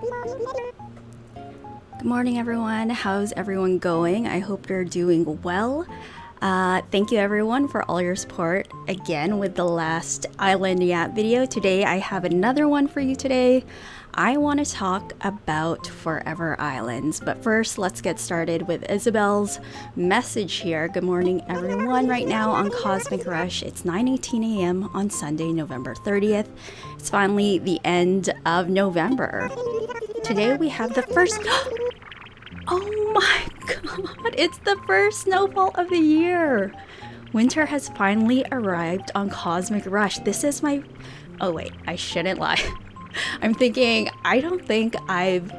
Good morning, everyone. How's everyone going? I hope you're doing well. Thank you, everyone, for all your support again with the last Island Yap video. Today, I have another one for you today. I want to talk about Forever Islands, but first, let's get started with Isabel's message here. Good morning, everyone. Right now on Cosmic Rush, it's 9:18 a.m. on Sunday, November 30th. It's finally the end of November. Today, we have the first... Oh my god, it's the first snowfall of the year! Winter has finally arrived on Cosmic Rush. This is my... Oh wait, I shouldn't lie. I'm thinking, I don't think I've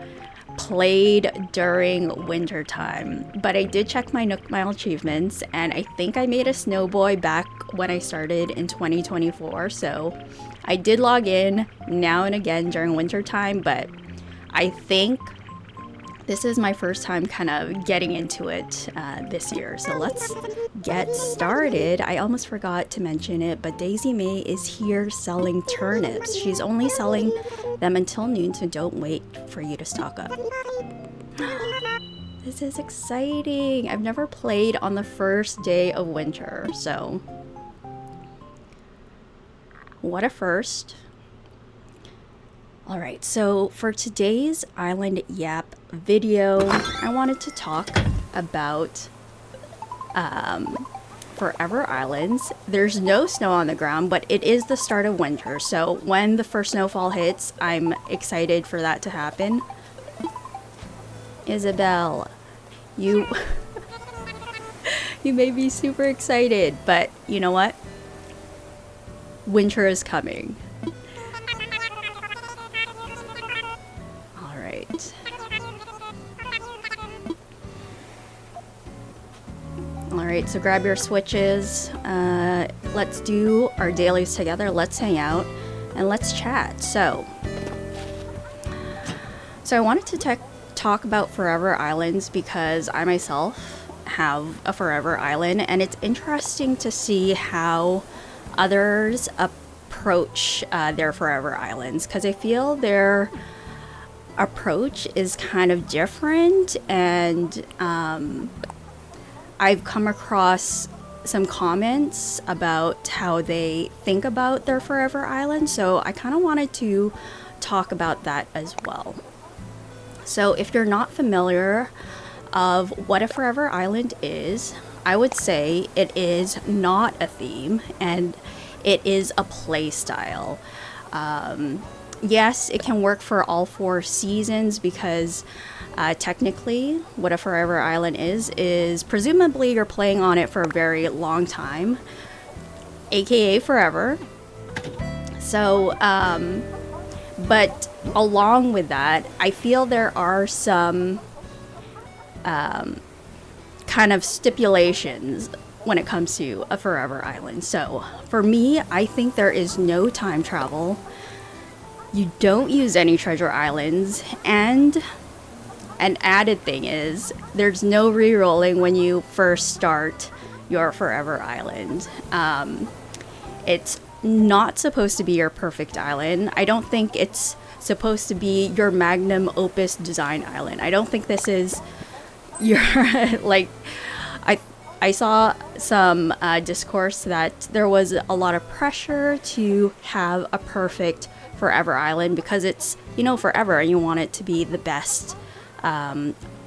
played during winter time, but I did check my Nook Mile achievements, and I think I made a Snowboy back when I started in 2024, so I did log in now and again during winter time, but I think this is my first time kind of getting into it this year. So let's get started. I almost forgot to mention it, but Daisy May is here selling turnips. She's only selling them until noon, so don't wait for you to stock up. This is exciting. I've never played on the first day of winter, so what a first. Alright, so for today's Island Yap video, I wanted to talk about Forever Islands. There's no snow on the ground, but it is the start of winter, so when the first snowfall hits, I'm excited for that to happen. Isabel, you you made me super excited, but you know what? Winter is coming. Alright, so grab your switches. Let's do our dailies together. Let's hang out and let's chat. So I wanted to talk about Forever Islands because I myself have a Forever Island, and it's interesting to see how others approach their Forever Islands, because I feel their approach is kind of different, and I've come across some comments about how they think about their Forever Island, so I kind of wanted to talk about that as well. So if you're not familiar of what a Forever Island is, I would say it is not a theme, and it is a play style. Yes, it can work for all 4 seasons because technically what a Forever Island is presumably you're playing on it for a very long time, aka forever. So but along with that, I feel there are some kind of stipulations when it comes to a Forever Island. So for me, I think there is no time travel. You don't use any treasure islands, and an added thing is there's no re-rolling when you first start your Forever Island. It's not supposed to be your perfect island. I don't think it's supposed to be your magnum opus design island. I don't think this is your like I saw some discourse that there was a lot of pressure to have a perfect Forever Island because it's, you know, forever and you want it to be the best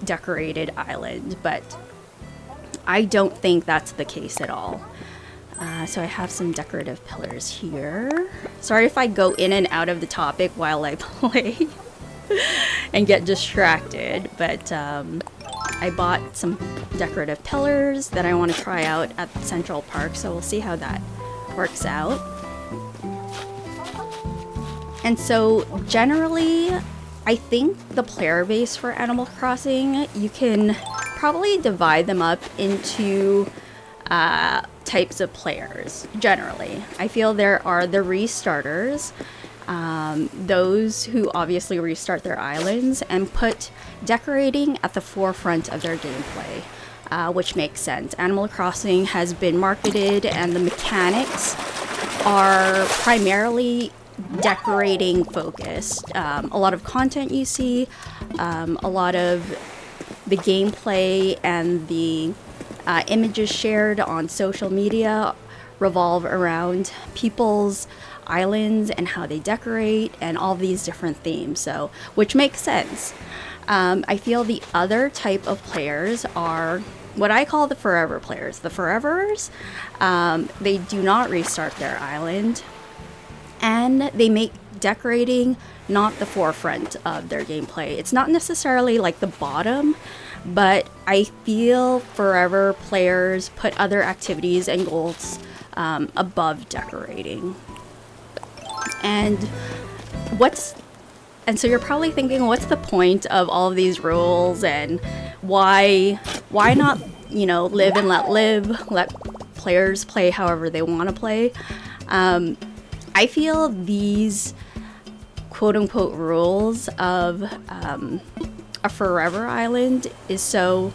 decorated island, but I don't think that's the case at all. So I have some decorative pillars here. Sorry if I go in and out of the topic while I play and get distracted, but I bought some decorative pillars that I want to try out at Central Park, so we'll see how that works out. And so generally, I think the player base for Animal Crossing, you can probably divide them up into types of players, generally. I feel there are the restarters, those who obviously restart their islands and put decorating at the forefront of their gameplay, which makes sense. Animal Crossing has been marketed and the mechanics are primarily decorating focused. A lot of content you see, a lot of the gameplay and the images shared on social media revolve around people's islands and how they decorate and all these different themes, so which makes sense. I feel the other type of players are what I call the forever players. The forevers, they do not restart their island, and they make decorating not the forefront of their gameplay. It's not necessarily like the bottom, but I feel forever players put other activities and goals above decorating. And so you're probably thinking, what's the point of all of these rules, and why not, live and let players play however they want to play? I feel these quote-unquote rules of a forever island is so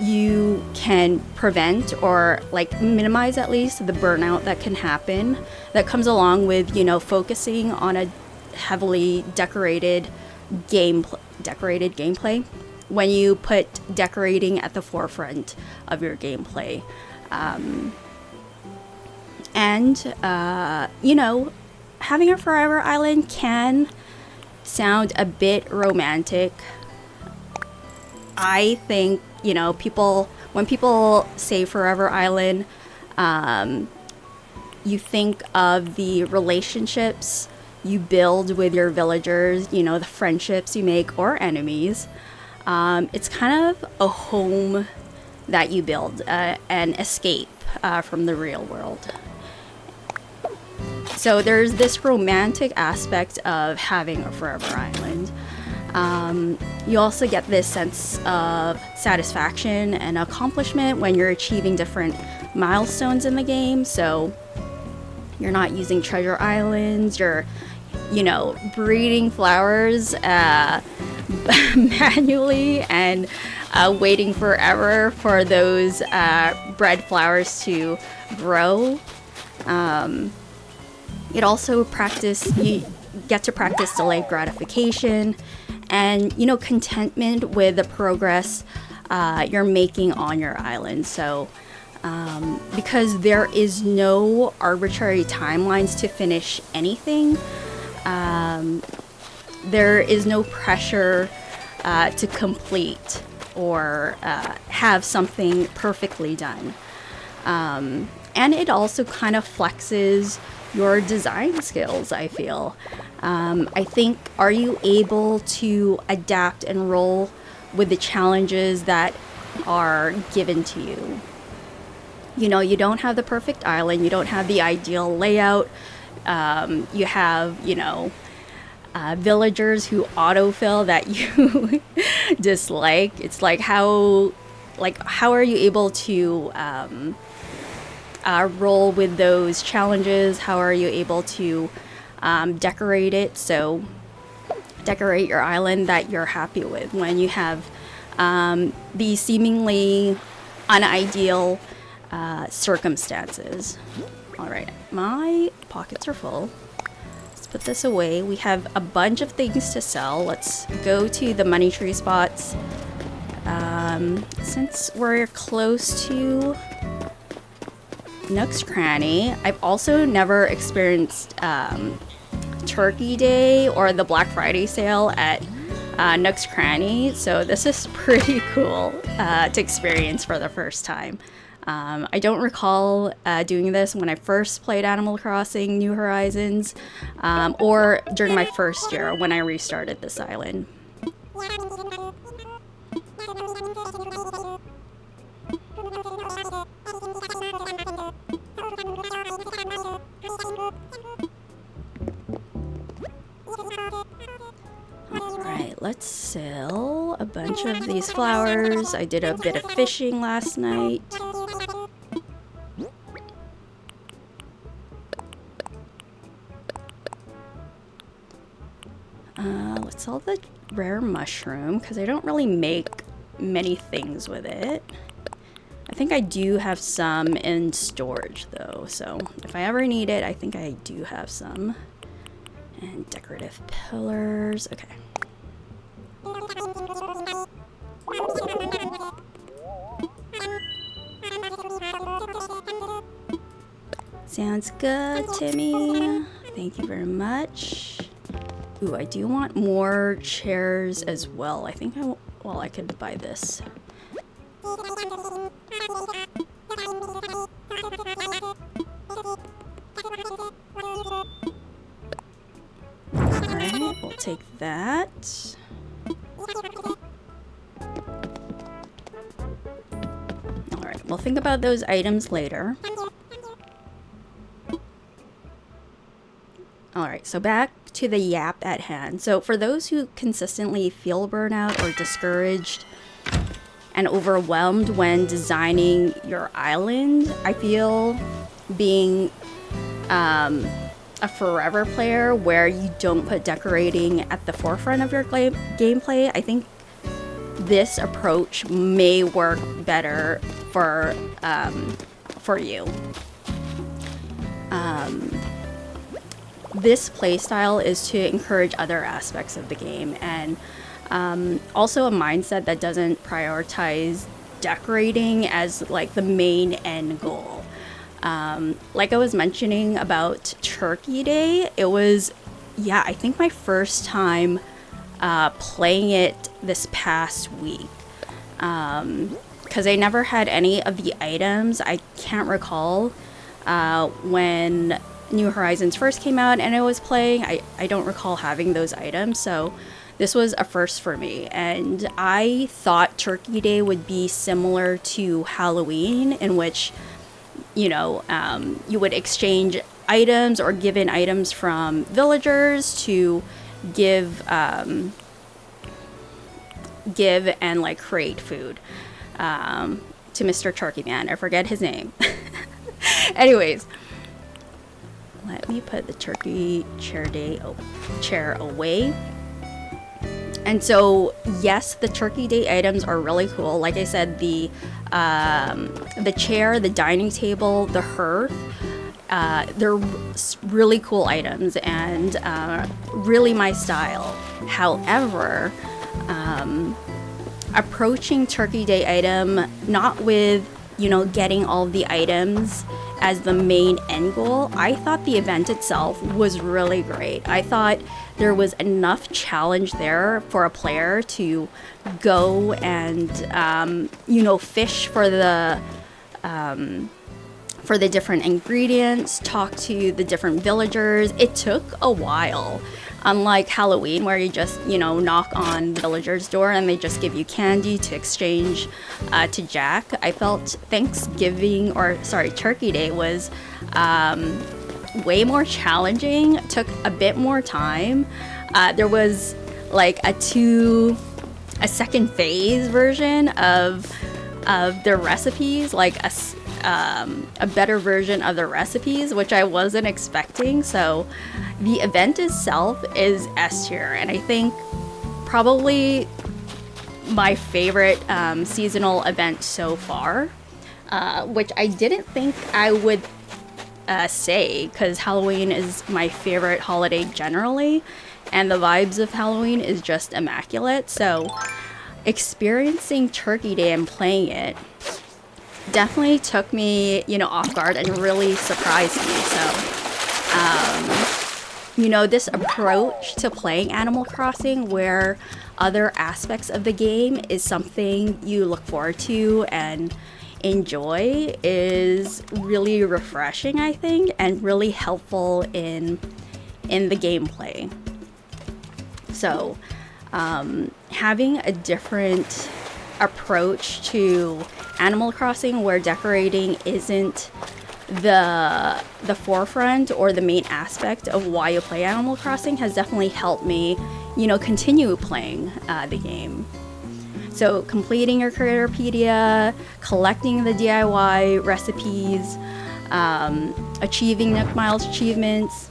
you can prevent or minimize at least the burnout that can happen, that comes along with focusing on a heavily decorated gameplay when you put decorating at the forefront of your gameplay. Having a forever island can sound a bit romantic. I think, when people say forever island, you think of the relationships you build with your villagers, the friendships you make, or enemies. It's kind of a home that you build, an escape from the real world. So there's this romantic aspect of having a forever island. You also get this sense of satisfaction and accomplishment when you're achieving different milestones in the game. So you're not using treasure islands, you're breeding flowers manually and waiting forever for those bred flowers to grow. It also you get to practice delayed gratification and contentment with the progress you're making on your island. So because there is no arbitrary timelines to finish anything, there is no pressure to complete or have something perfectly done. And it also kind of flexes your design skills, I feel. I think, are you able to adapt and roll with the challenges that are given to you? You don't have the perfect island, you don't have the ideal layout, you have, villagers who autofill that you dislike. It's how are you able to roll with those challenges? How are you able to decorate it? So decorate your island that you're happy with when you have these seemingly unideal circumstances. All right, my pockets are full. Let's put this away. We have a bunch of things to sell. Let's go to the money tree spots. Since we're close to Nook's Cranny, I've also never experienced Turkey Day or the Black Friday sale at Nook's Cranny, so this is pretty cool to experience for the first time. I don't recall doing this when I first played Animal Crossing New Horizons, or during my first year when I restarted this island. Alright, let's sell a bunch of these flowers. I did a bit of fishing last night. Let's sell the rare mushroom because I don't really make many things with it. I think I do have some in storage though, so if I ever need it, I think I do have some. And decorative pillars. Okay. Sounds good to me. Thank you very much. Ooh, I do want more chairs as well. I think I could buy this. Alright, we'll take that. Alright, we'll think about those items later. Alright, so back to the yap at hand. So for those who consistently feel burnout or discouraged and overwhelmed when designing your island, I feel being a forever player where you don't put decorating at the forefront of your gameplay, I think this approach may work better for you. This playstyle is to encourage other aspects of the game, and also a mindset that doesn't prioritize decorating as like the main end goal. Like I was mentioning about Turkey Day, it was, yeah, I think my first time playing it this past week. Because I never had any of the items. I can't recall when New Horizons first came out and I was playing. I don't recall having those items, so this was a first for me. And I thought Turkey Day would be similar to Halloween, in which, you know, you would exchange items or give in items from villagers to give and like create food to Mr. Turkey Man. I forget his name. Anyways, let me put the turkey chair away. And so, yes, the Turkey Day items are really cool. Like I said, the chair, the dining table, the hearth, they're really cool items and really my style. However, approaching Turkey Day item not with, you know, getting all the items as the main end goal, I thought the event itself was really great. I thought there was enough challenge there for a player to go and, you know, fish for the different ingredients, talk to the different villagers. It took a while. Unlike Halloween, where you just, you know, knock on the villager's door and they just give you candy to exchange to Jack, I felt Turkey Day was way more challenging. It took a bit more time. There was like a second phase version of their recipes, like a better version of the recipes, which I wasn't expecting. So the event itself is S tier, and I think probably my favorite seasonal event so far, which I didn't think I would say, because Halloween is my favorite holiday generally, and the vibes of Halloween is just immaculate. So experiencing Turkey Day and playing it definitely took me, you know, off guard and really surprised me. So, you know, this approach to playing Animal Crossing where other aspects of the game is something you look forward to and enjoy is really refreshing, I think, and really helpful in the gameplay. So, having a different approach to Animal Crossing where decorating isn't the forefront or the main aspect of why you play Animal Crossing has definitely helped me, you know, continue playing the game. So completing your Creatorpedia, collecting the DIY recipes, achieving Nook Miles achievements,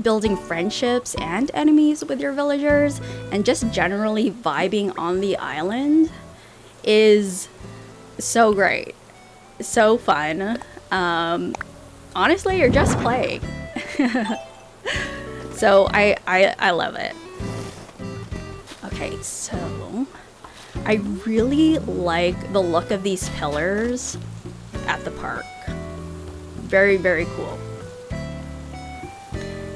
building friendships and enemies with your villagers, and just generally vibing on the island is so great, so fun. Honestly, you're just playing. So I love it. Okay, so I really like the look of these pillars at the park. Very, very cool.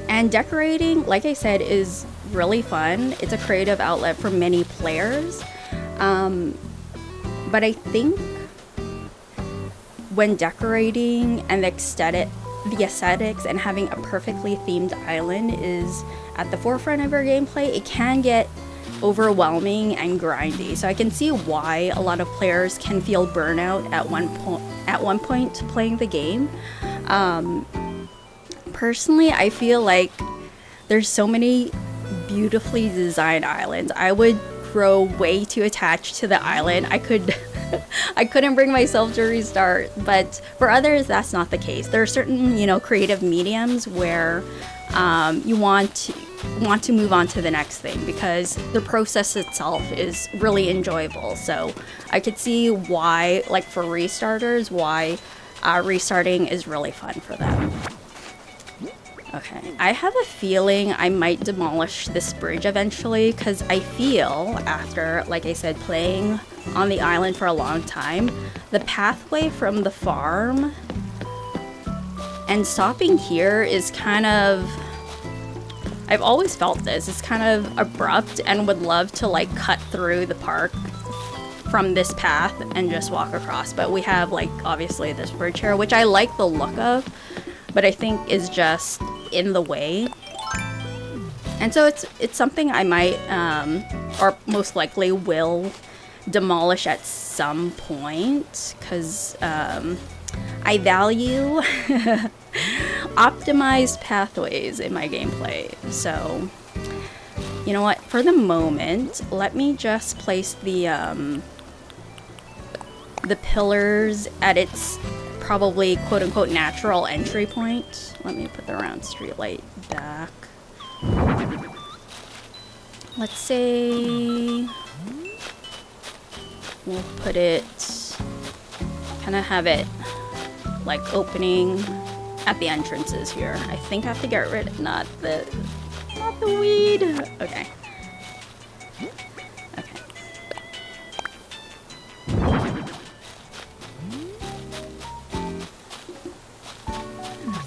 And decorating, like I said, is really fun. It's a creative outlet for many players. But I think when decorating and the aesthetics and having a perfectly themed island is at the forefront of your gameplay, it can get overwhelming and grindy. So I can see why a lot of players can feel burnout at one point playing the game. Personally, I feel like there's so many beautifully designed islands. I would grow way too attached to the island. I couldn't bring myself to restart, but for others that's not the case. There are certain, you know, creative mediums where you want to move on to the next thing because the process itself is really enjoyable. So I could see why, like for restarters, why restarting is really fun for them. Okay, I have a feeling I might demolish this bridge eventually because I feel after, like I said, playing on the island for a long time, the pathway from the farm and stopping here is kind of, I've always felt this, it's kind of abrupt and would love to like cut through the park from this path and just walk across. But we have like obviously this bridge here, which I like the look of, but I think is just in the way. And so it's something I might or most likely will demolish at some point because I value optimized pathways in my gameplay. So you know what, for the moment let me just place the pillars at its probably quote-unquote natural entry point. Let me put the round street light back. Let's say we'll put it, kind of have it like opening at the entrances here. I think I have to get rid of not the weed. Okay.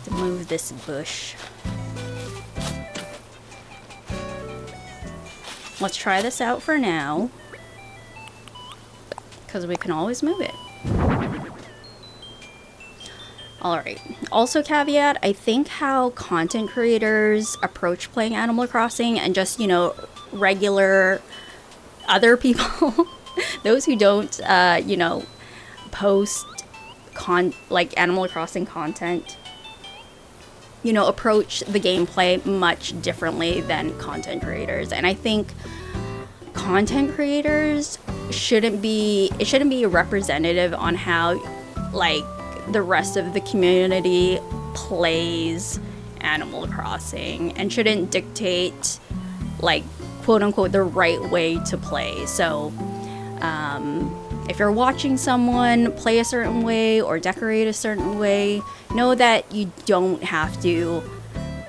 Move this bush. Let's try this out for now because we can always move it. Alright, also caveat, I think how content creators approach playing Animal Crossing and just, you know, regular other people, those who don't, you know, post like Animal Crossing content, you know, approach the gameplay much differently than content creators. And I think content creators shouldn't be representative on how like the rest of the community plays Animal Crossing and shouldn't dictate like quote unquote the right way to play. So if you're watching someone play a certain way or decorate a certain way, know that you don't have to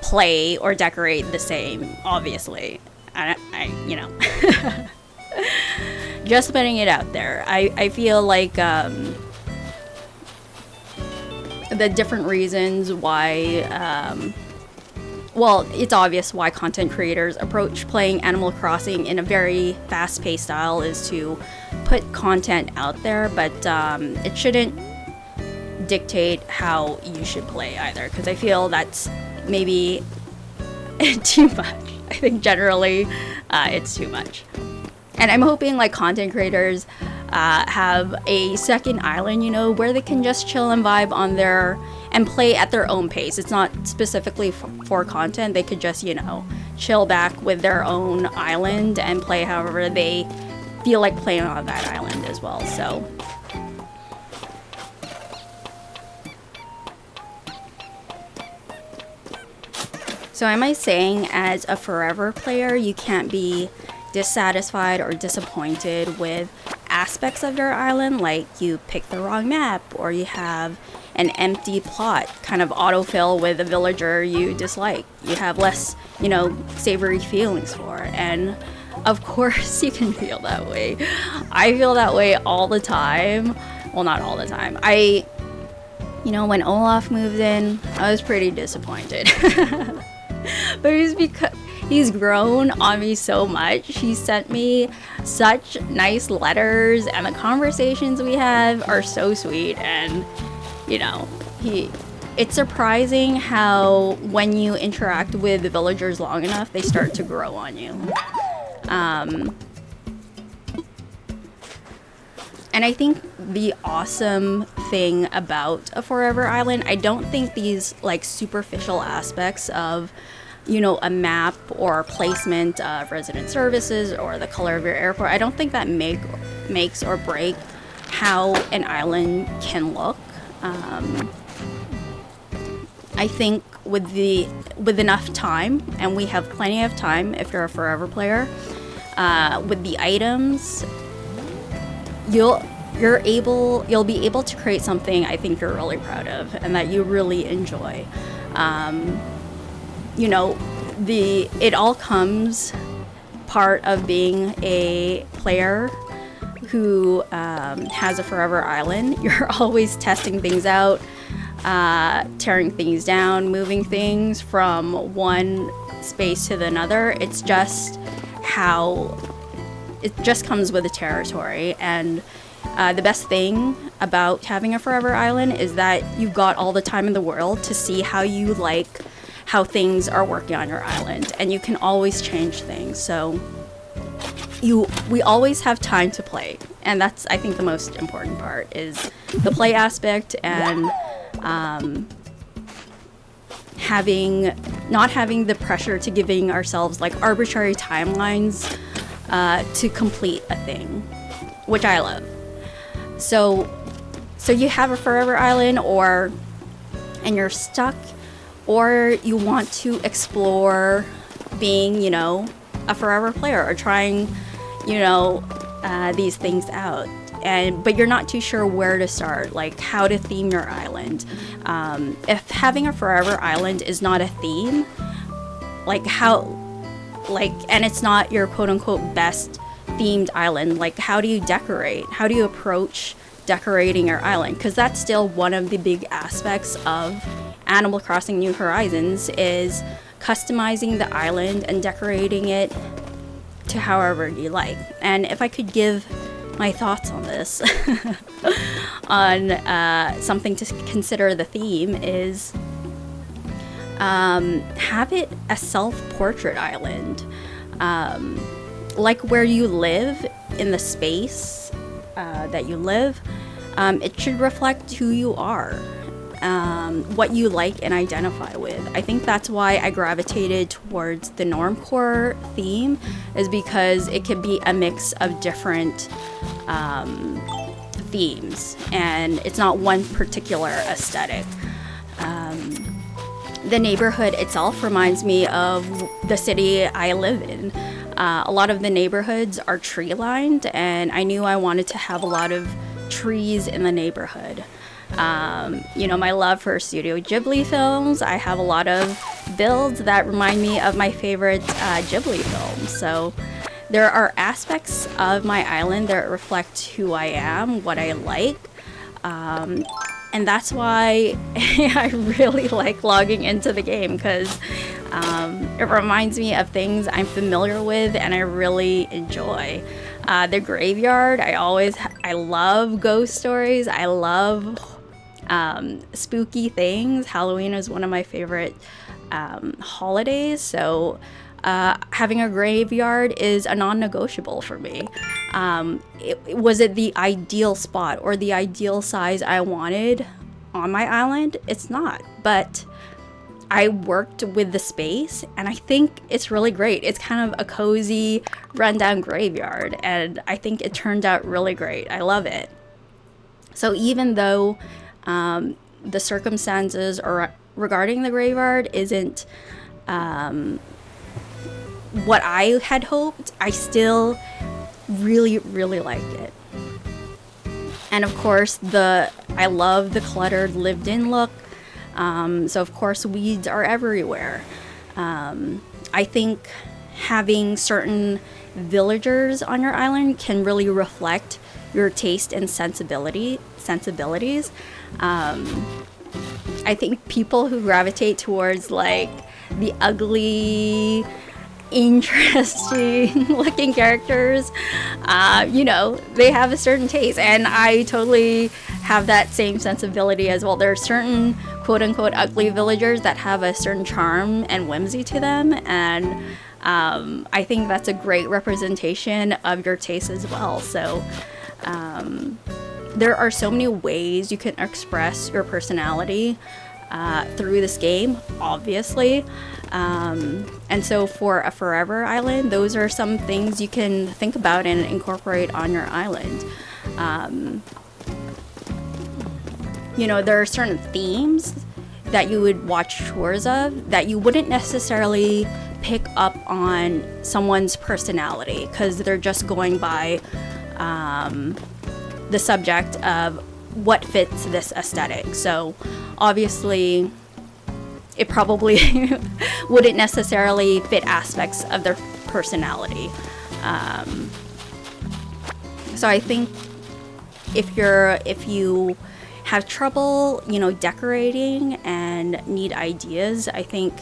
play or decorate the same, obviously. I you know, just putting it out there. I feel like the different reasons why, well, it's obvious why content creators approach playing Animal Crossing in a very fast-paced style is to put content out there, but it shouldn't dictate how you should play either, because I feel that's maybe too much. I think generally it's too much. And I'm hoping like content creators have a second island, you know, where they can just chill and vibe on their and play at their own pace. It's not specifically for content. They could just, you know, chill back with their own island and play however they feel like playing on that island as well. So am I saying as a forever player you can't be dissatisfied or disappointed with aspects of your island, like you pick the wrong map or you have an empty plot kind of autofill with a villager you dislike. You have less, you know, savory feelings for. And of course you can feel that way. I feel that way all the time. Well, not all the time. You know, when Olaf moved in, I was pretty disappointed. But it's because he's grown on me so much. He sent me such nice letters, and the conversations we have are so sweet. And, you know, it's surprising how when you interact with the villagers long enough, they start to grow on you. And I think the awesome thing about a Forever Island, I don't think these like superficial aspects of, you know, a map or placement of resident services or the color of your airport, I don't think that makes or break how an island can look. I think with enough time, and we have plenty of time if you're a Forever player, with the items, you'll be able to create something I think you're really proud of and that you really enjoy. You know, it all comes part of being a player who has a Forever Island. You're always testing things out, tearing things down, moving things from one space to another. It's just how it just comes with the territory. And the best thing about having a Forever Island is that you've got all the time in the world to see how things are working on your island, and you can always change things. So we always have time to play, and that's, I think, the most important part is the play aspect, and not having the pressure to giving ourselves like arbitrary timelines to complete a thing, which I love. So you have a Forever Island, and you're stuck, or you want to explore being, you know, a Forever player, or trying, you know, these things out, but you're not too sure where to start, like how to theme your island. If having a Forever Island is not a theme, and it's not your quote-unquote best themed island, like how do you decorate? How do you approach decorating your island? Because that's still one of the big aspects of Animal Crossing New Horizons, is customizing the island and decorating it to however you like. And if I could give my thoughts on this, on something to consider, the theme is have it a self-portrait island. Like where you live, in the space that you live, it should reflect who you are, what you like and identify with. I think that's why I gravitated towards the Normcore theme, is because it could be a mix of different themes, and it's not one particular aesthetic. The neighborhood itself reminds me of the city I live in. A lot of the neighborhoods are tree lined, and I knew I wanted to have a lot of trees in the neighborhood. You know, my love for Studio Ghibli films, I have a lot of builds that remind me of my favorite Ghibli films. So there are aspects of my island that reflect who I am, what I like. And that's why I really like logging into the game, because it reminds me of things I'm familiar with and I really enjoy. The graveyard, I love ghost stories. I love spooky things. Halloween is one of my favorite holidays, so having a graveyard is a non-negotiable for me. Was it the ideal spot or the ideal size I wanted on my island? It's not, but I worked with the space and I think it's really great. It's kind of a cozy, rundown graveyard, and I think it turned out really great. I love it. So even though the circumstances regarding the graveyard isn't what I had hoped, I still really, really like it. And of course, I love the cluttered lived-in look. So of course, weeds are everywhere. I think having certain villagers on your island can really reflect your taste and sensibilities. I think people who gravitate towards like the ugly, interesting looking characters, they have a certain taste, and I totally have that same sensibility as well. There are certain quote unquote ugly villagers that have a certain charm and whimsy to them, and I think that's a great representation of your taste as well. So there are so many ways you can express your personality through this game, obviously. And so for a forever island, those are some things you can think about and incorporate on your island. There are certain themes that you would watch tours of that you wouldn't necessarily pick up on someone's personality, because they're just going by the subject of what fits this aesthetic. So obviously it probably wouldn't necessarily fit aspects of their personality. So I think if you have trouble, decorating and need ideas, I think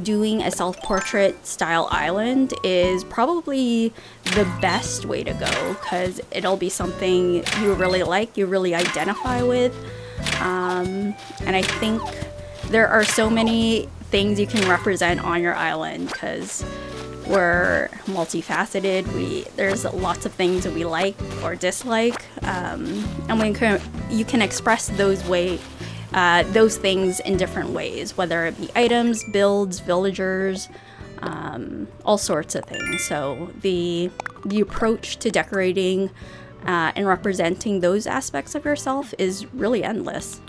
doing a self-portrait style island is probably the best way to go, because it'll be something you really like, you really identify with. And I think there are so many things you can represent on your island, because we're multifaceted. There's lots of things that we like or dislike, and you can express those things in different ways, whether it be items, builds, villagers, all sorts of things. So the approach to decorating and representing those aspects of yourself is really endless.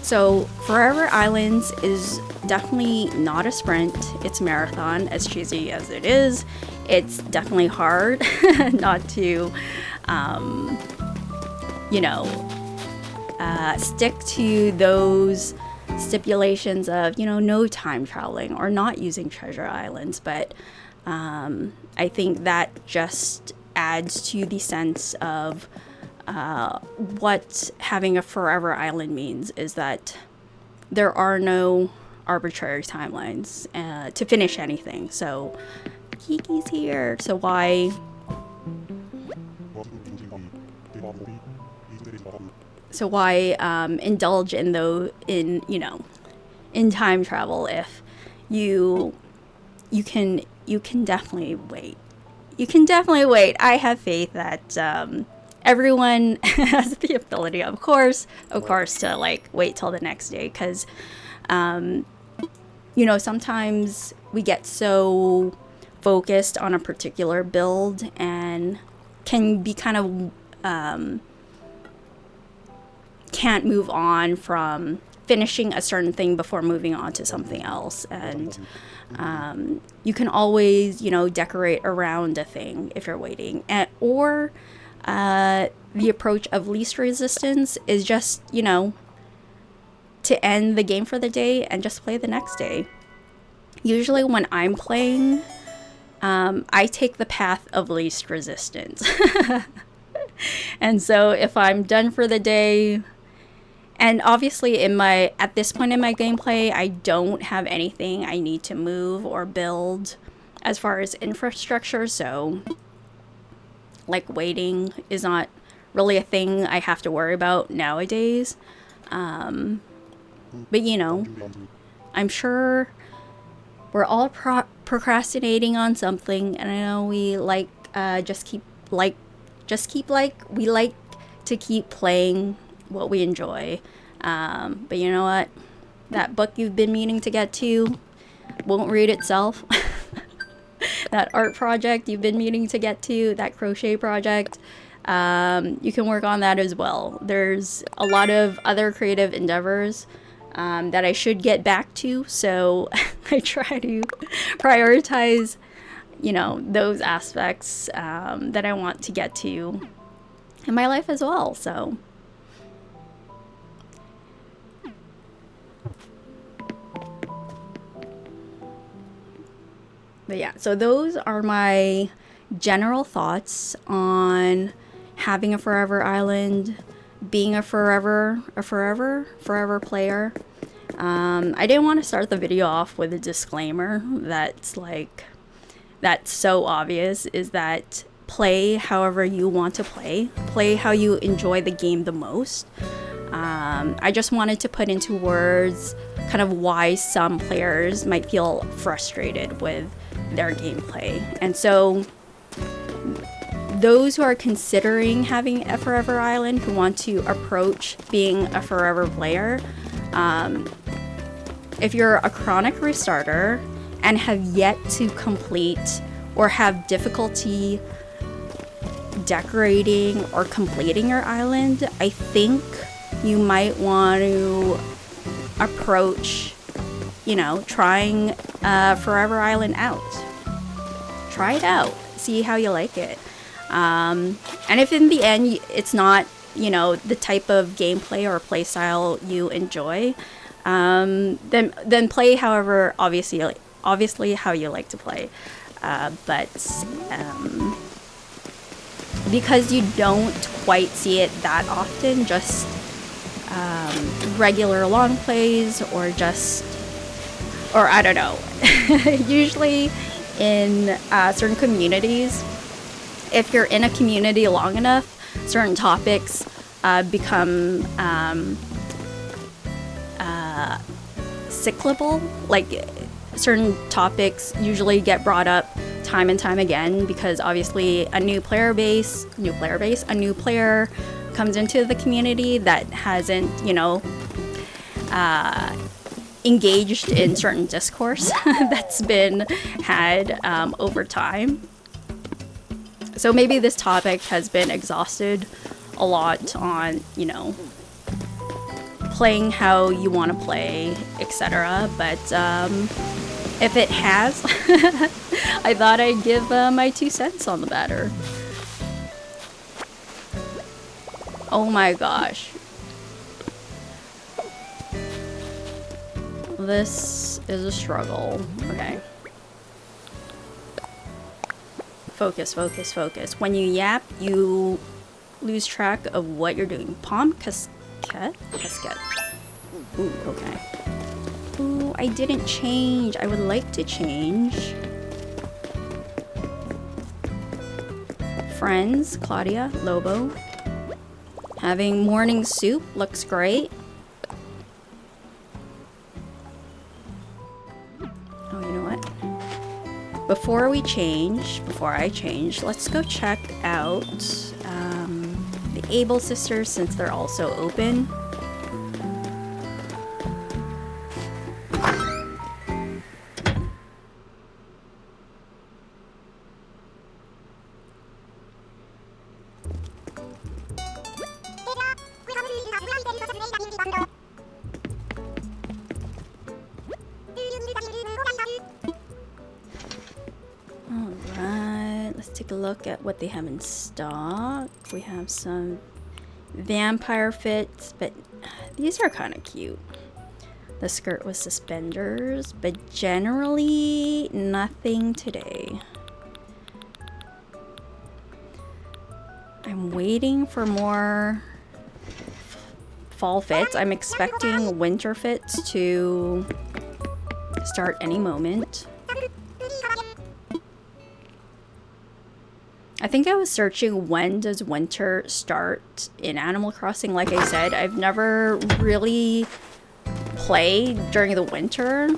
So Forever Islands is definitely not a sprint, it's a marathon. As cheesy as it is, it's definitely hard not to stick to those stipulations of no time traveling or not using treasure islands. But I think that just adds to the sense of what having a forever island means, is that there are no arbitrary timelines to finish anything. So Kiki's here, so why indulge in time travel if you can definitely wait. I have faith that everyone has the ability, of course, to like wait till the next day, because sometimes we get so focused on a particular build and can be kind of can't move on from finishing a certain thing before moving on to something else. And you can always decorate around a thing if you're waiting, or the approach of least resistance is just to end the game for the day and just play the next day. Usually when I'm playing, I take the path of least resistance. And so if I'm done for the day, and obviously at this point in my gameplay, I don't have anything I need to move or build as far as infrastructure, so like waiting is not really a thing I have to worry about nowadays. But I'm sure we're all procrastinating on something, and I know we like we like to keep playing what we enjoy. But you know what? That book you've been meaning to get to won't read itself. That art project you've been meaning to get to, that crochet project, you can work on that as well. There's a lot of other creative endeavors that I should get back to, so I try to prioritize those aspects that I want to get to in my life as well. So but yeah, so those are my general thoughts on having a forever island, being a forever player. I didn't want to start the video off with a disclaimer that's so obvious, is that play however you want to play how you enjoy the game the most. I just wanted to put into words kind of why some players might feel frustrated with their gameplay. And so those who are considering having a forever island, who want to approach being a forever player, if you're a chronic restarter and have yet to complete or have difficulty decorating or completing your island, I think you might want to approach, you know, trying Forever Island out. Try it out. See how you like it. And if in the end it's not, you know, the type of gameplay or play style you enjoy, then play however, obviously how you like to play. But because you don't quite see it that often, just regular long plays or I don't know. Usually in certain communities, if you're in a community long enough, certain topics become cyclical. Like certain topics usually get brought up time and time again because obviously a new player comes into the community that hasn't, you know, engaged in certain discourse that's been had over time. So maybe this topic has been exhausted a lot on, you know, playing how you want to play, etc. But if it has, I thought I'd give my 2 cents on the matter. Oh my gosh. This is a struggle. Okay. Focus, focus, focus. When you yap, you lose track of what you're doing. Palm casquette? Casquette. Ooh, okay. Ooh, I didn't change. I would like to change. Friends, Claudia, Lobo. Having morning soup looks great. Oh, you know what? Before I change, let's go check out the Able Sisters since they're also open. Look at what they have in stock. We have some vampire fits, but these are kind of cute. The skirt with suspenders, but generally nothing today. I'm waiting for more fall fits. I'm expecting winter fits to start any moment. I think I was searching when does winter start in Animal Crossing. Like I said, I've never really played during the winter.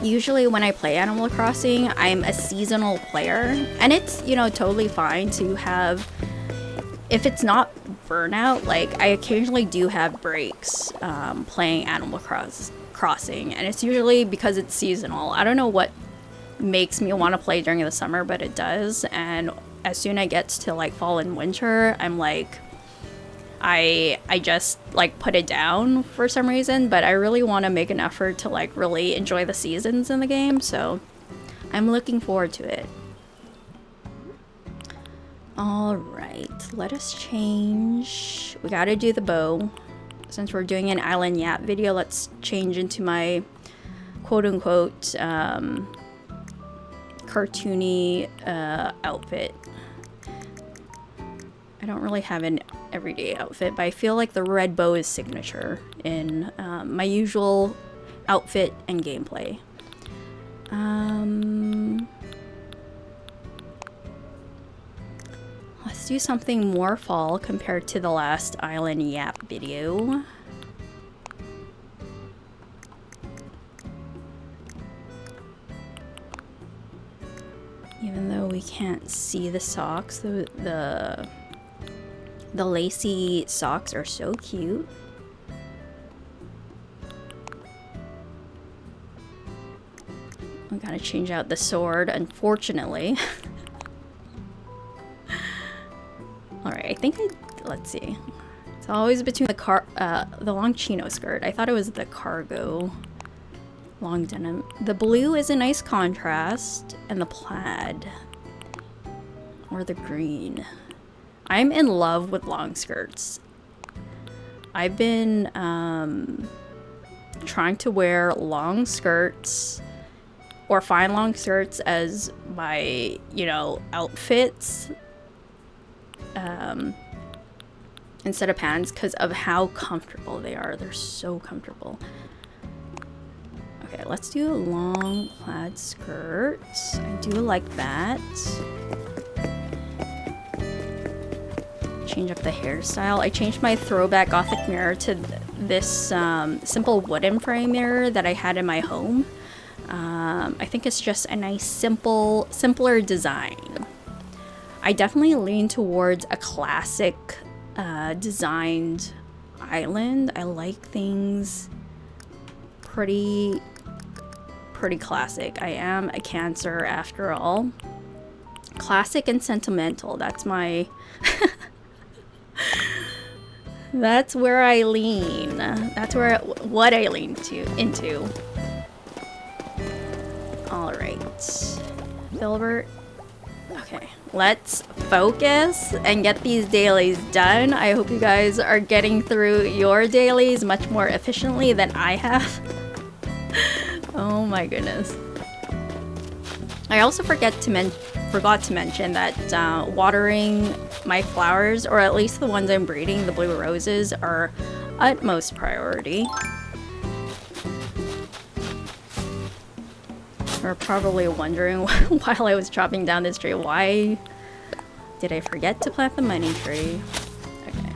Usually when I play Animal Crossing, I'm a seasonal player. And it's, you know, totally fine to have, if it's not burnout, like I occasionally do have breaks playing Animal Crossing. And it's usually because it's seasonal. I don't know what makes me want to play during the summer, but it does. And as soon as it gets to like fall and winter, I'm like, I just like put it down for some reason. But I really want to make an effort to like really enjoy the seasons in the game, so I'm looking forward to it. All right, let us change. We gotta do the bow. Since we're doing an Island Yap video, let's change into my quote-unquote cartoony outfit. I don't really have an everyday outfit, but I feel like the red bow is signature in my usual outfit and gameplay. Let's do something more fall compared to the last Island Yap video. Even though we can't see the socks, the lacy socks are so cute. We gotta change out the sword, unfortunately. Alright, I think let's see. It's always between the long chino skirt. I thought it was the cargo long denim. The blue is a nice contrast, and the plaid. Or the green. I'm in love with long skirts. I've been trying to wear long skirts or find long skirts as my, you know, outfits instead of pants because of how comfortable they are. They're so comfortable. Okay, let's do a long plaid skirt. I do like that. Change up the hairstyle. I changed my throwback gothic mirror to this simple wooden frame mirror that I had in my home. I think it's just a nice simpler design. I definitely lean towards a classic designed island. I like things pretty classic. I am a Cancer after all. Classic and sentimental. That's my that's where I lean. That's what I lean into. All right, Filbert. Okay, let's focus and get these dailies done. I hope you guys are getting through your dailies much more efficiently than I have. Oh my goodness. I also forgot to mention that watering my flowers, or at least the ones I'm breeding, the blue roses, are utmost priority. You're probably wondering while I was chopping down this tree, why did I forget to plant the money tree? Okay.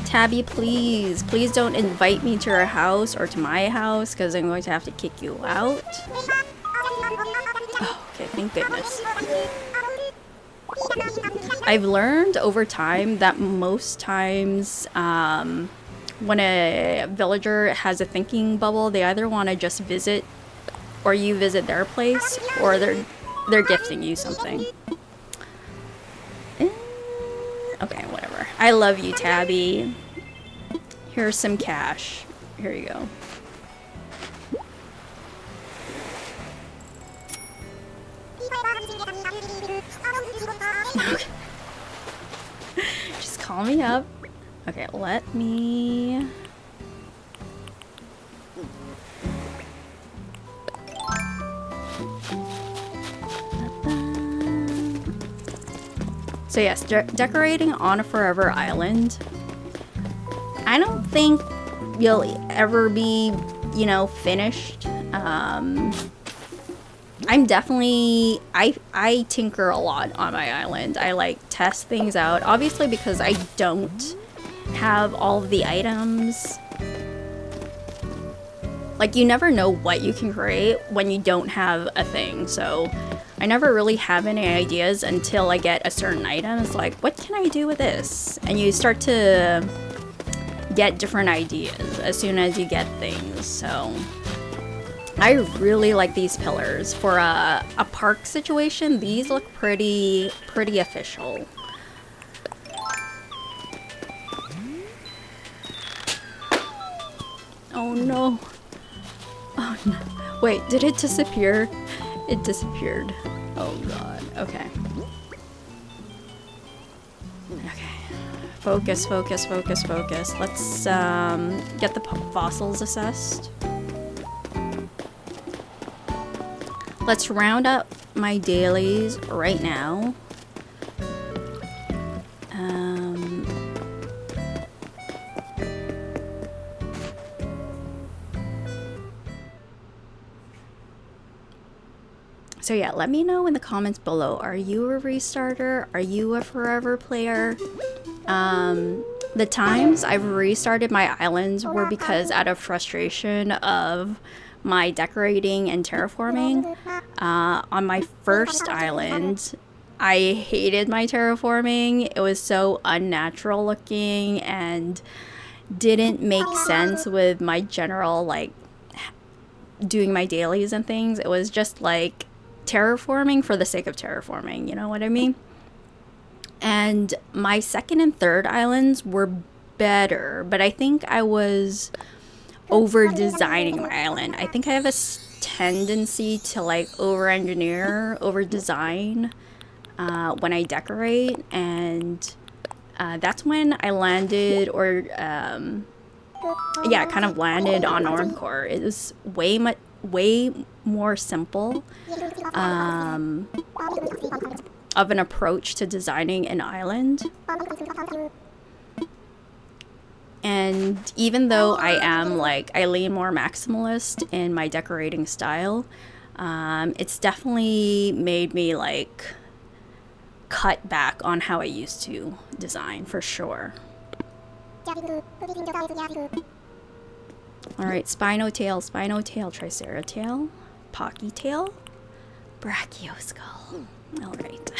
Tabby, please don't invite me to your house or to my house because I'm going to have to kick you out. Oh, okay, thank goodness. I've learned over time that most times when a villager has a thinking bubble, they either want to just visit, or you visit their place, or they're gifting you something. Okay, whatever. I love you, Tabby. Here's some cash. Here you go. Okay. Just call me up. Okay, let me... So yes, decorating on a forever island. I don't think you'll ever be, you know, finished. I'm definitely, I tinker a lot on my island. I like test things out, obviously because I don't have all of the items. Like, you never know what you can create when you don't have a thing, so I never really have any ideas until I get a certain item. It's like, what can I do with this? And you start to get different ideas as soon as you get things, so I really like these pillars. For a park situation, these look pretty official. Oh no. Oh no. Wait, did it disappear? It disappeared. Oh god. Okay. Okay. Focus, focus, focus, focus. Let's get the fossils assessed. Let's round up my dailies right now. So yeah, let me know in the comments below. Are you a restarter? Are you a forever player? The times I've restarted my islands were because out of frustration of my decorating and terraforming. On my first island, I hated my terraforming. It was so unnatural looking and didn't make sense with my general, like, doing my dailies and things. It was just like terraforming for the sake of terraforming, you know what I mean? And my second and third islands were better, but I think I was over designing my island. I think I have a tendency to like over engineer, over design when I decorate, and that's when I landed, or yeah, kind of landed on Normcore. It was way more simple of an approach to designing an island. And even though I am like, I lean more maximalist in my decorating style, it's definitely made me like cut back on how I used to design, for sure. Alright, Spinotail, Triceratail, Pockytail, Brachioskull. Alright.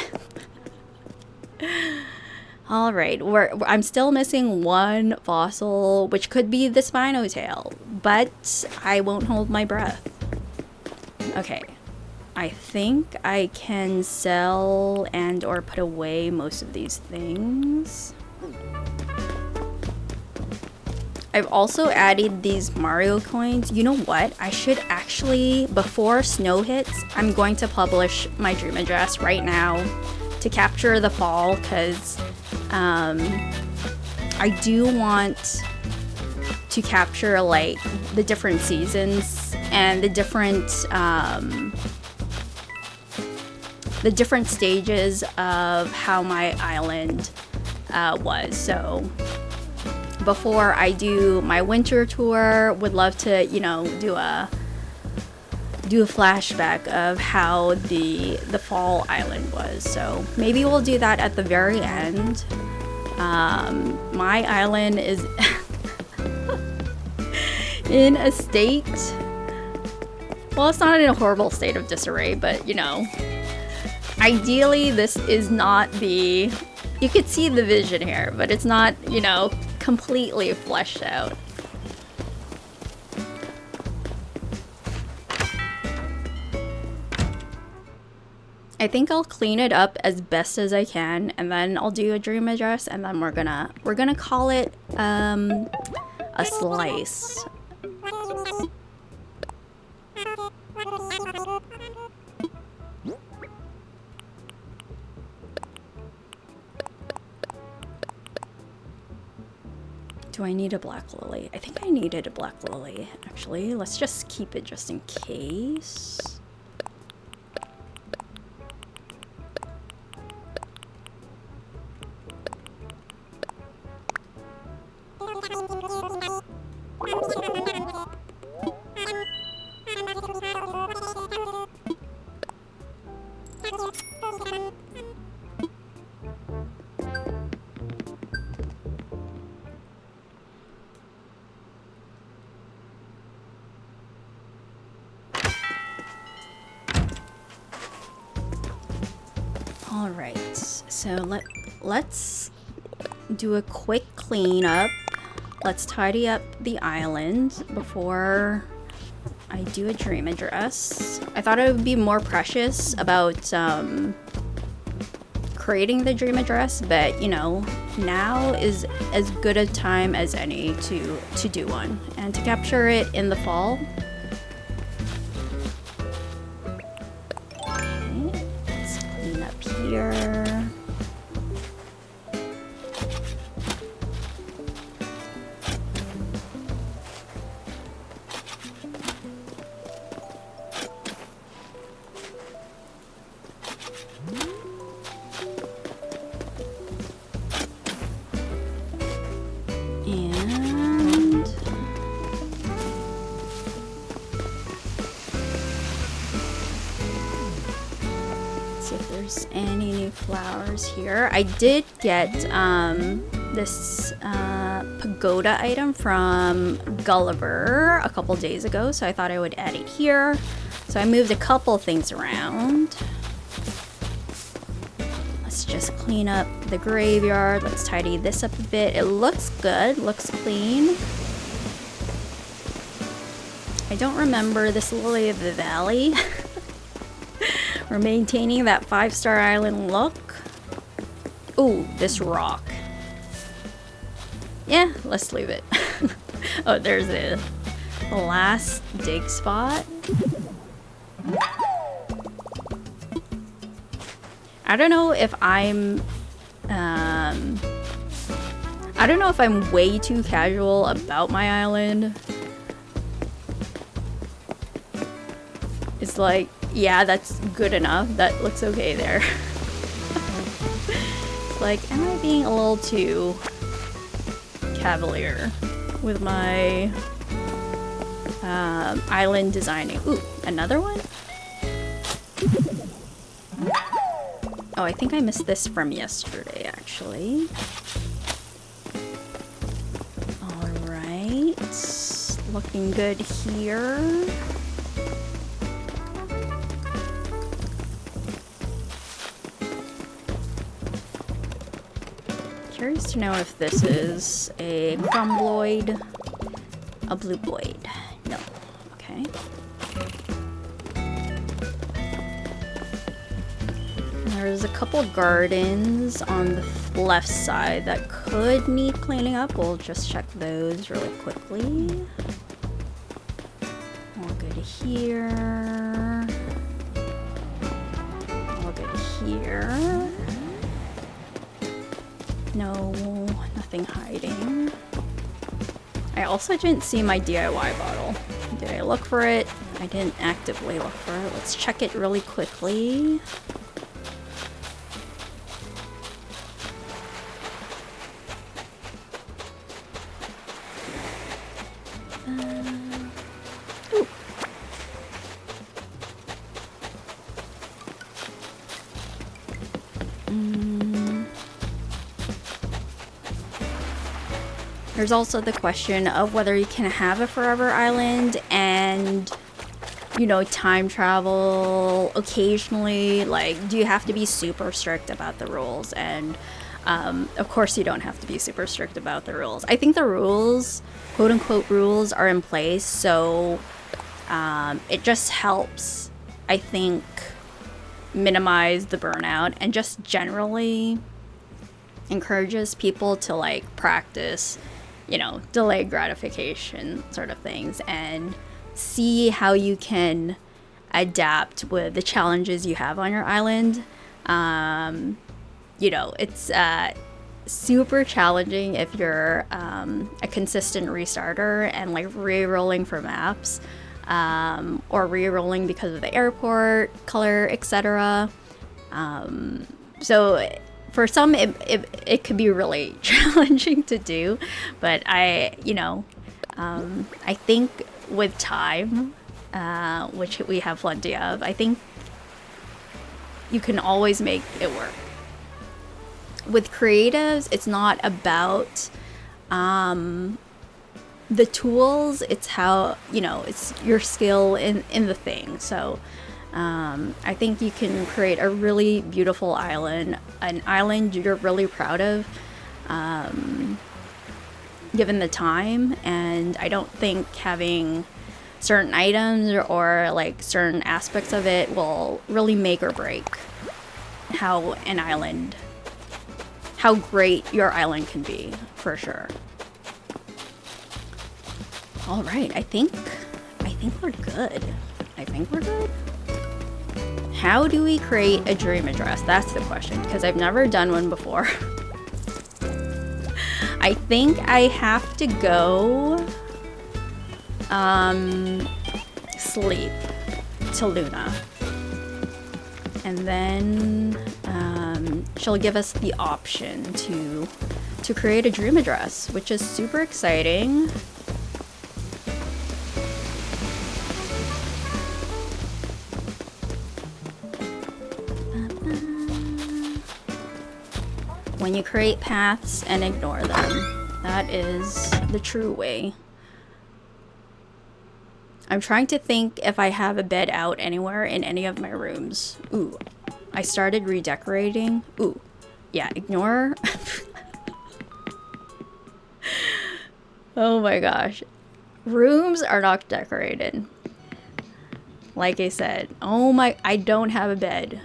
Alright, I'm still missing one fossil, which could be the Spinotail, but I won't hold my breath. Okay, I think I can sell and or put away most of these things. I've also added these Mario coins. You know what? I should actually, before snow hits, I'm going to publish my dream address right now to capture the fall, because I do want to capture like the different seasons and the different stages of how my island was. So before I do my winter tour, would love to, you know, do a flashback of how the fall island was. So maybe we'll do that at the very end. My island is in a state, well, it's not in a horrible state of disarray, but you know, ideally this is not the, you could see the vision here, but it's not, you know, completely fleshed out. I think I'll clean it up as best as I can, and then I'll do a dream address, and then we're gonna call it a slice. Do I need a black lily? I think I needed a black lily, actually. Let's just keep it just in case. Alright, so let's do a quick cleanup. Let's tidy up the island before I do a dream address. I thought it would be more precious about creating the dream address, but you know, now is as good a time as any to do one and to capture it in the fall. here. And let's see if there's any new flowers here. I did get this pagoda item from Gulliver a couple days ago, so I thought I would add it here. So I moved a couple things around. Let's just clean up the graveyard. Let's tidy this up a bit. It looks good, looks clean. I don't remember this Lily of the Valley. We're maintaining that 5-star island look. Ooh, this rock. Yeah, let's leave it. Oh, there's the last dig spot. I don't know if I'm way too casual about my island. It's like, yeah, that's good enough. That looks okay there. It's like, am I being a little too cavalier with my island designing? Ooh, another one? Oh, I think I missed this from yesterday, actually. Alright. Looking good here. Curious to know if this is a crumbloid, a blue void. No. Okay. There's a couple gardens on the left side that could need cleaning up. We'll just check those really quickly. All good here. All good here. No, nothing hiding. I also didn't see my DIY bottle. Did I look for it? I didn't actively look for it. Let's check it really quickly. There's also the question of whether you can have a forever island and, you know, time travel occasionally. Like, do you have to be super strict about the rules? And of course you don't have to be super strict about the rules. I think the rules, quote unquote rules, are in place, so it just helps, I think, minimize the burnout and just generally encourages people to like practice, you know, delayed gratification sort of things and see how you can adapt with the challenges you have on your island. You know, it's super challenging if you're a consistent restarter and like re-rolling for maps, or re-rolling because of the airport color, etc. So for some, it could be really challenging to do, but I think with time, which we have plenty of, I think you can always make it work. With creatives, it's not about the tools, it's how, you know, it's your skill in the thing. So I think you can create a really beautiful island, an island you're really proud of, given the time. And I don't think having certain items or like certain aspects of it will really make or break how an island, how great your island can be, for sure. All right, I think we're good. I think we're good. How do we create a dream address? That's the question, because I've never done one before. I think I have to go sleep to Luna. And then she'll give us the option to create a dream address, which is super exciting. When you create paths and ignore them, that is the true way. I'm trying to think if I have a bed out anywhere in any of my rooms. Ooh, I started redecorating. Ooh, yeah, ignore. Oh my gosh. Rooms are not decorated. Like I said, oh my, I don't have a bed.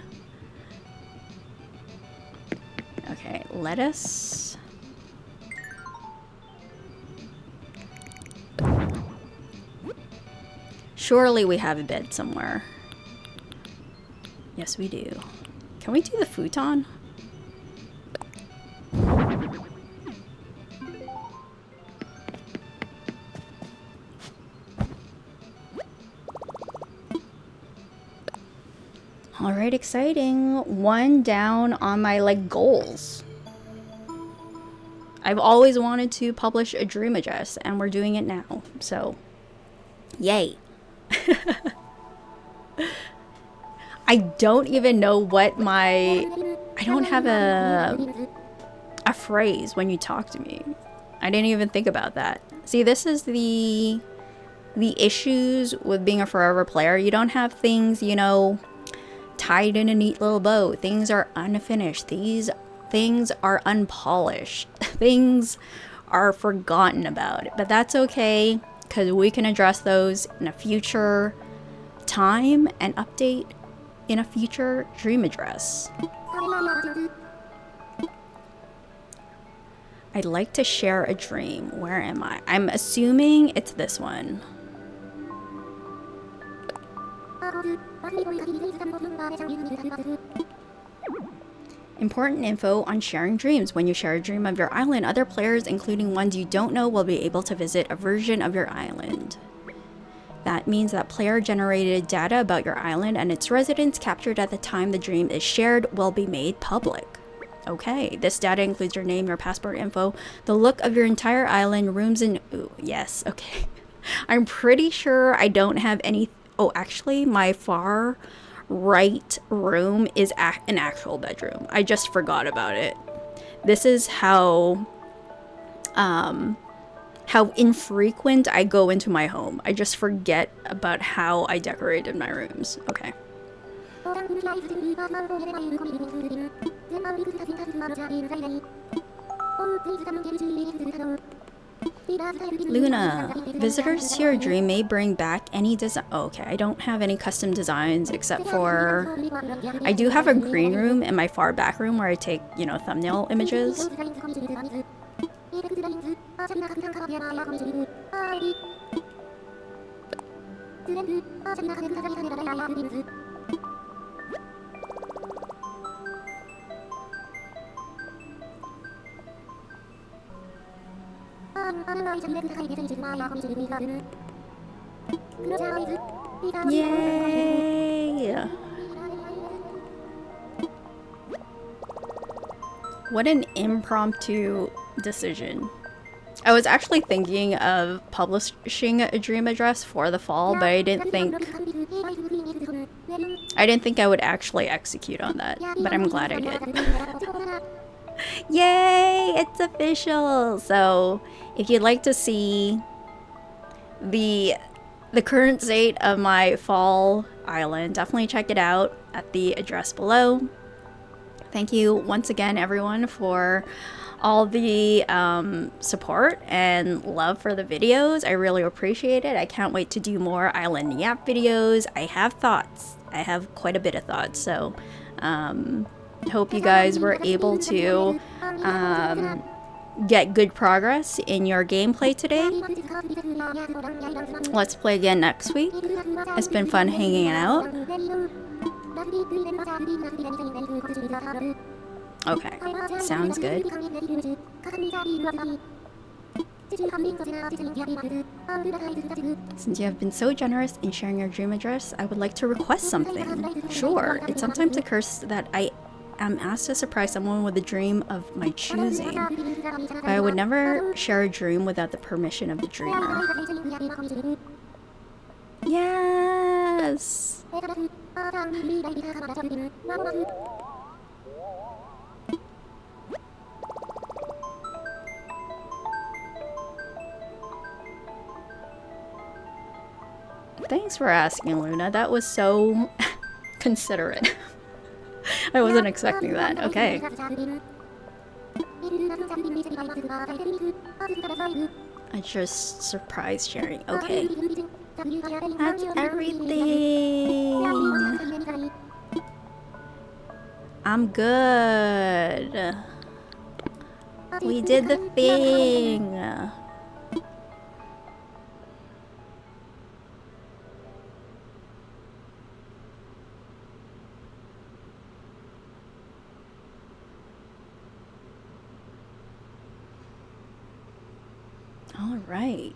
Okay, lettuce. Surely we have a bed somewhere. Yes, we do. Can we do the futon? All right, exciting. One down on my like goals. I've always wanted to publish a dream address and we're doing it now. So, yay. I don't even know what I don't have a phrase when you talk to me. I didn't even think about that. See, this is the issues with being a forever player. You don't have things, you know, tied in a neat little bow. Things are unfinished. These things are unpolished. Things are forgotten about. But that's okay, because we can address those in a future time and update in a future dream address. I'd like to share a dream. Where am I? I'm assuming it's this one. Important info on sharing dreams. When you share a dream of your island, other players, including ones you don't know, will be able to visit a version of your island. That means that player-generated data about your island and its residents captured at the time the dream is shared will be made public. Okay, this data includes your name, your passport info, the look of your entire island, rooms, and... Ooh, yes, okay. I'm pretty sure I don't have any... Oh, actually, my far right room is an actual bedroom. I just forgot about it. This is how infrequent I go into my home. I just forget about how I decorated my rooms. Okay. Luna, visitors to your dream may bring back any design. Oh, okay, I don't have any custom designs except for I do have a green room in my far back room where I take, you know, thumbnail images. Yay! What an impromptu decision. I was actually thinking of publishing a dream address for the fall, but I didn't think I would actually execute on that, but I'm glad I did. Yay! It's official! So, if you'd like to see the current state of my fall island, definitely check it out at the address below. Thank you once again, everyone, for all the support and love for the videos. I really appreciate it. I can't wait to do more Island Yap videos. I have thoughts. I have quite a bit of thoughts, so hope you guys were able to get good progress in your gameplay today. Let's play again next week. It's been fun hanging out. Okay, sounds good. Since you have been so generous in sharing your dream address, I would like to request something. Sure, it's sometimes a curse that I am asked to surprise someone with a dream of my choosing. But I would never share a dream without the permission of the dreamer. Yes! Thanks for asking, Luna. That was so considerate. I wasn't expecting that. Okay. I just surprise sharing. Okay. That's everything. I'm good. We did the thing. All right.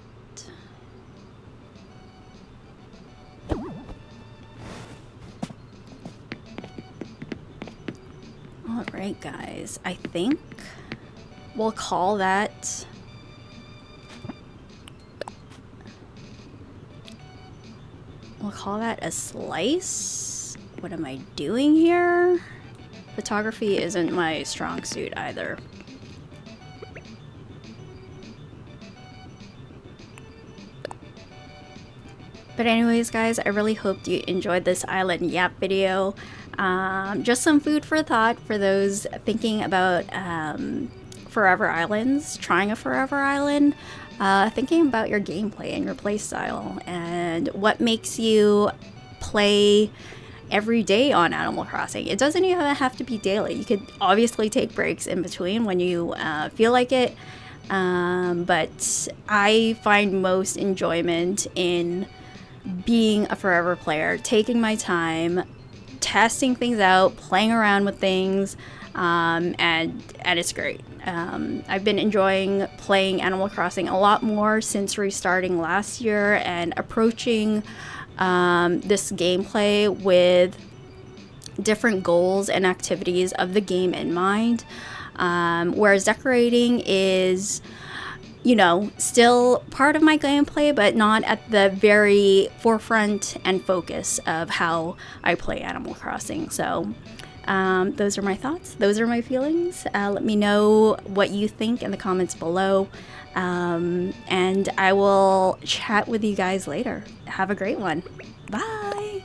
All right, guys. I think we'll call that a slice. What am I doing here? Photography isn't my strong suit either. But anyways, guys, I really hope you enjoyed this Island Yap video. Just some food for thought for those thinking about Forever Islands, trying a Forever Island, thinking about your gameplay and your play style, and what makes you play every day on Animal Crossing. It doesn't even have to be daily. You could obviously take breaks in between when you feel like it, but I find most enjoyment in being a forever player, taking my time, testing things out, playing around with things, and it's great. I've been enjoying playing Animal Crossing a lot more since restarting last year and approaching this gameplay with different goals and activities of the game in mind, whereas decorating is, you know, still part of my gameplay, but not at the very forefront and focus of how I play Animal Crossing. So those are my thoughts. Those are my feelings. Let me know what you think in the comments below. And I will chat with you guys later. Have a great one. Bye.